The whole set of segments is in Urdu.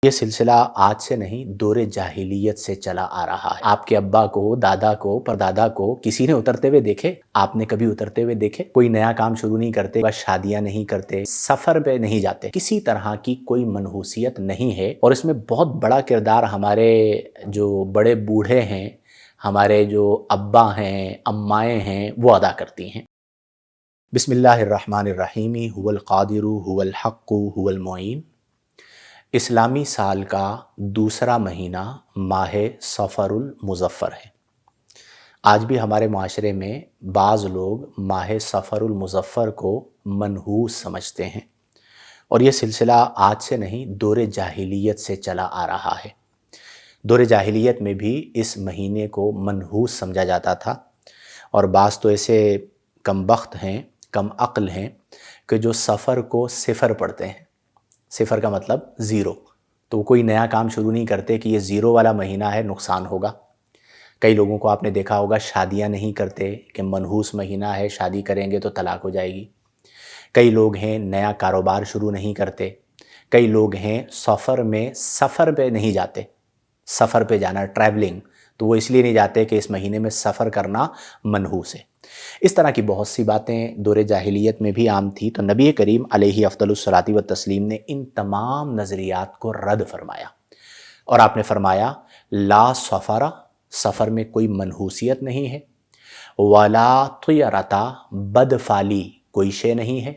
یہ سلسلہ آج سے نہیں دور جاہلیت سے چلا آ رہا ہے۔ آپ کے ابا کو، دادا کو، پردادا کو کسی نے اترتے ہوئے دیکھے؟ آپ نے کبھی اترتے ہوئے دیکھے؟ کوئی نیا کام شروع نہیں کرتے، بس شادیاں نہیں کرتے، سفر پہ نہیں جاتے، کسی طرح کی کوئی منحوسیت نہیں ہے۔ اور اس میں بہت بڑا کردار ہمارے جو بڑے بوڑھے ہیں، ہمارے جو ابا ہیں، امائیں ہیں، وہ ادا کرتی ہیں۔ بسم اللہ الرحمن الرحیم، هو القادر هو الحق هو المعین۔ اسلامی سال کا دوسرا مہینہ ماہ صفر المظفر ہے۔ آج بھی ہمارے معاشرے میں بعض لوگ ماہ صفر المظفر کو منحوس سمجھتے ہیں، اور یہ سلسلہ آج سے نہیں دور جاہلیت سے چلا آ رہا ہے۔ دور جاہلیت میں بھی اس مہینے کو منحوس سمجھا جاتا تھا، اور بعض تو ایسے کم بخت ہیں، کم عقل ہیں کہ جو صفر کو صفر پڑھتے ہیں۔ صفر کا مطلب زیرو، تو کوئی نیا کام شروع نہیں کرتے کہ یہ زیرو والا مہینہ ہے، نقصان ہوگا۔ کئی لوگوں کو آپ نے دیکھا ہوگا شادیاں نہیں کرتے کہ منحوس مہینہ ہے، شادی کریں گے تو طلاق ہو جائے گی۔ کئی لوگ ہیں نیا کاروبار شروع نہیں کرتے۔ کئی لوگ ہیں سفر پہ نہیں جاتے۔ سفر پہ جانا، ٹریولنگ، تو وہ اس لیے نہیں جاتے کہ اس مہینے میں سفر کرنا منحوس ہے۔ اس طرح کی بہت سی باتیں دور جاہلیت میں بھی عام تھی، تو نبی کریم علیہ افضل الصلاۃ والتسلیم نے ان تمام نظریات کو رد فرمایا، اور آپ نے فرمایا لا سفر، سفر میں کوئی منحوسیت نہیں ہے، ولا طیرتا، بدفالی کوئی شے نہیں ہے،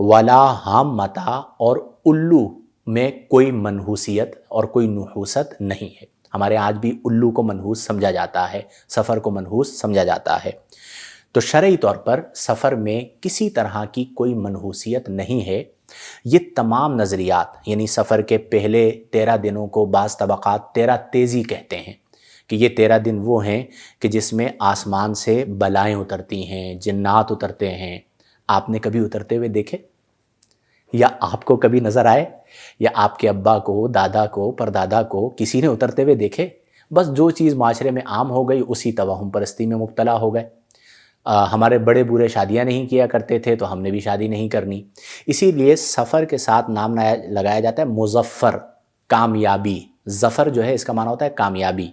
ولا ہامتا، اور الو میں کوئی منحوسیت اور کوئی نحوست نہیں ہے۔ ہمارے آج بھی الو کو منحوس سمجھا جاتا ہے، سفر کو منحوس سمجھا جاتا ہے۔ تو شرعی طور پر سفر میں کسی طرح کی کوئی منحوسیت نہیں ہے۔ یہ تمام نظریات، یعنی سفر کے پہلے 13 دنوں کو بعض طبقات 13 تیزی کہتے ہیں، کہ یہ 13 دن وہ ہیں کہ جس میں آسمان سے بلائیں اترتی ہیں، جنات اترتے ہیں۔ آپ نے کبھی اترتے ہوئے دیکھے؟ یا آپ کو کبھی نظر آئے؟ یا آپ کے ابا کو، دادا کو، پردادا کو کسی نے اترتے ہوئے دیکھے؟ بس جو چیز معاشرے میں عام ہو گئی اسی توہم پرستی میں مبتلا ہو گئے۔ ہمارے بڑے بوڑھے شادیاں نہیں کیا کرتے تھے تو ہم نے بھی شادی نہیں کرنی۔ اسی لیے سفر کے ساتھ نام لگایا جاتا ہے مظفر، کامیابی۔ ظفر جو ہے اس کا معنی ہوتا ہے کامیابی،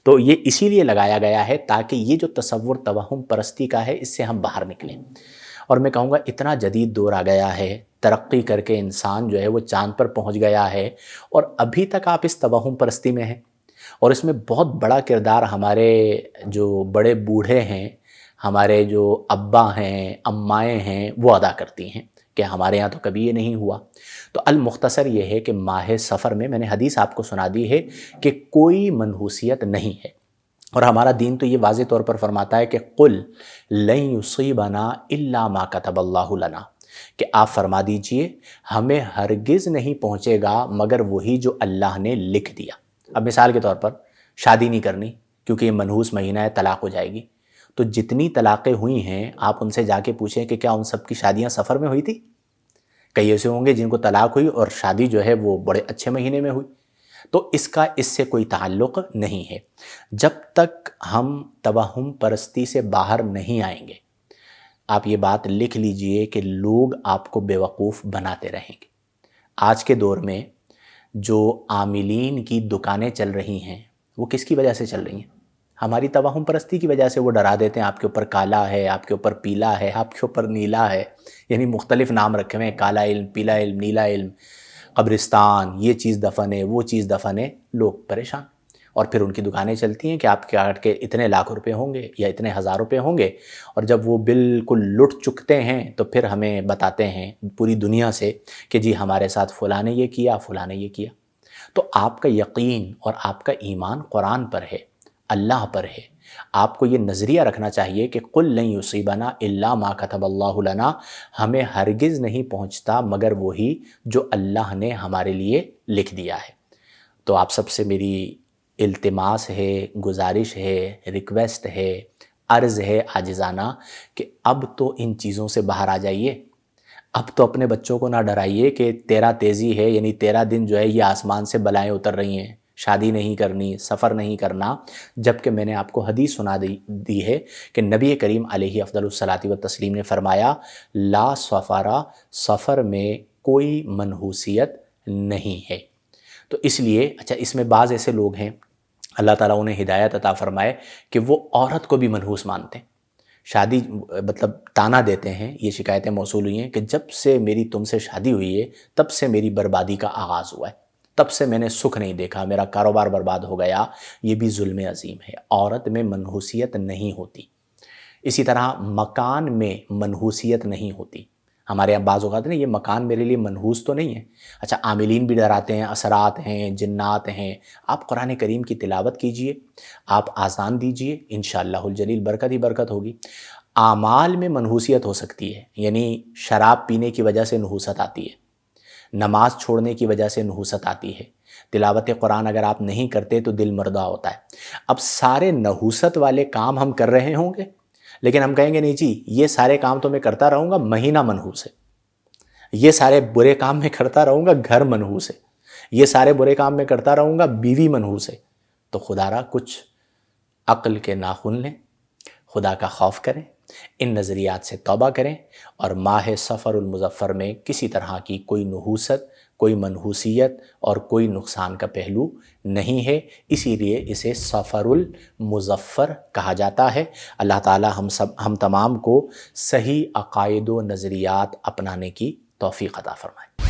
تو یہ اسی لیے لگایا گیا ہے تاکہ یہ جو تصور توہم پرستی کا ہے اس سے ہم باہر نکلیں۔ اور میں کہوں گا اتنا جدید دور آ گیا ہے، ترقی کر کے انسان جو ہے وہ چاند پر پہنچ گیا ہے، اور ابھی تک آپ اس توہم پرستی میں ہیں۔ اور اس میں بہت بڑا کردار ہمارے جو بڑے بوڑھے ہیں، ہمارے جو ابا ہیں، امائیں ہیں، وہ ادا کرتی ہیں کہ ہمارے یہاں تو کبھی یہ نہیں ہوا۔ تو المختصر یہ ہے کہ ماہ صفر میں نے حدیث آپ کو سنا دی ہے کہ کوئی منحوسیت نہیں ہے، اور ہمارا دین تو یہ واضح طور پر فرماتا ہے کہ قل لن یصیبنا الا ما کتب اللہ لنا، کہ آپ فرما دیجئے ہمیں ہرگز نہیں پہنچے گا مگر وہی جو اللہ نے لکھ دیا۔ اب مثال کے طور پر شادی نہیں کرنی کیونکہ یہ منحوس مہینہ ہے، طلاق ہو جائے گی، تو جتنی طلاقیں ہوئی ہیں آپ ان سے جا کے پوچھیں کہ کیا ان سب کی شادیاں سفر میں ہوئی تھی؟ کئی ایسے ہوں گے جن کو طلاق ہوئی اور شادی جو ہے وہ بڑے اچھے مہینے میں ہوئی۔ تو اس سے کوئی تعلق نہیں ہے۔ جب تک ہم توہم پرستی سے باہر نہیں آئیں گے، آپ یہ بات لکھ لیجئے کہ لوگ آپ کو بیوقوف بناتے رہیں گے۔ آج کے دور میں جو عاملین کی دکانیں چل رہی ہیں وہ کس کی وجہ سے چل رہی ہیں؟ ہماری توہم پرستی کی وجہ سے۔ وہ ڈرا دیتے ہیں آپ کے اوپر کالا ہے، آپ کے اوپر پیلا ہے، آپ کے اوپر نیلا ہے، یعنی مختلف نام رکھے ہوئے ہیں، کالا علم، پیلا علم، نیلا علم، قبرستان، یہ چیز دفن ہے، وہ چیز دفن ہے، لوگ پریشان۔ اور پھر ان کی دکانیں چلتی ہیں کہ آپ کے اتنے لاکھ روپے ہوں گے یا اتنے ہزار روپے ہوں گے، اور جب وہ بالکل لٹ چکتے ہیں تو پھر ہمیں بتاتے ہیں پوری دنیا سے کہ جی ہمارے ساتھ فلاں نے یہ کیا، فلاں نے یہ کیا۔ تو آپ کا یقین اور آپ کا ایمان قرآن پر ہے، اللہ پر ہے۔ آپ کو یہ نظریہ رکھنا چاہیے کہ قل لن یصیبنا الا ما کتب اللہ لنا، ہمیں ہرگز نہیں پہنچتا مگر وہی جو اللہ نے ہمارے لیے لکھ دیا ہے۔ تو آپ سب سے میری التماس ہے، گزارش ہے، ریکویسٹ ہے، عرض ہے عاجزانہ کہ اب تو ان چیزوں سے باہر آ جائیے۔ اب تو اپنے بچوں کو نہ ڈرائیے کہ 13 تیزی ہے، یعنی 13 دن جو ہے یہ آسمان سے بلائیں اتر رہی ہیں، شادی نہیں کرنی، سفر نہیں کرنا، جبکہ میں نے آپ کو حدیث سنا دی ہے کہ نبی کریم علیہ افضل الصلاۃ والتسلیم نے فرمایا لا سفر، سفر میں کوئی منحوسیت نہیں ہے۔ تو اس لیے اچھا اس میں بعض ایسے لوگ ہیں اللہ تعالیٰ انہیں ہدایت عطا فرمائے کہ وہ عورت کو بھی منحوس مانتے ہیں، شادی مطلب تانا دیتے ہیں، یہ شکایتیں موصول ہوئی ہیں کہ جب سے میری تم سے شادی ہوئی ہے تب سے میری بربادی کا آغاز ہوا ہے، تب سے میں نے سکھ نہیں دیکھا، میرا کاروبار برباد ہو گیا۔ یہ بھی ظلم عظیم ہے، عورت میں منحوسیت نہیں ہوتی۔ اسی طرح مکان میں منحوسیت نہیں ہوتی۔ ہمارے یہاں بعض اوقات نا یہ مکان میرے لیے منحوس تو نہیں ہے، اچھا عاملین بھی ڈراتے ہیں، اثرات ہیں، جنات ہیں۔ آپ قرآن کریم کی تلاوت کیجئے، آپ آذان دیجئے، انشاءاللہ الجلیل برکت ہی برکت ہوگی۔ اعمال میں منحوسیت ہو سکتی ہے، یعنی شراب پینے کی وجہ سے نحوست آتی ہے، نماز چھوڑنے کی وجہ سے نحوست آتی ہے، تلاوت قرآن اگر آپ نہیں کرتے تو دل مردہ ہوتا ہے۔ اب سارے نحوست والے کام ہم کر رہے ہوں گے، لیکن ہم کہیں گے نہیں جی یہ سارے کام تو میں کرتا رہوں گا، مہینہ منحوس ہے، یہ سارے برے کام میں کرتا رہوں گا، گھر منحوس ہے، یہ سارے برے کام میں کرتا رہوں گا، بیوی منحوس ہے۔ تو خدا را کچھ عقل کے ناخن لیں، خدا کا خوف کریں، ان نظریات سے توبہ کریں، اور ماہ سفر المظفر میں کسی طرح کی کوئی نحوست، کوئی منحوسیت اور کوئی نقصان کا پہلو نہیں ہے، اسی لیے اسے سفر المظفر کہا جاتا ہے۔ اللہ تعالی ہم تمام کو صحیح عقائد و نظریات اپنانے کی توفیق عطا فرمائے۔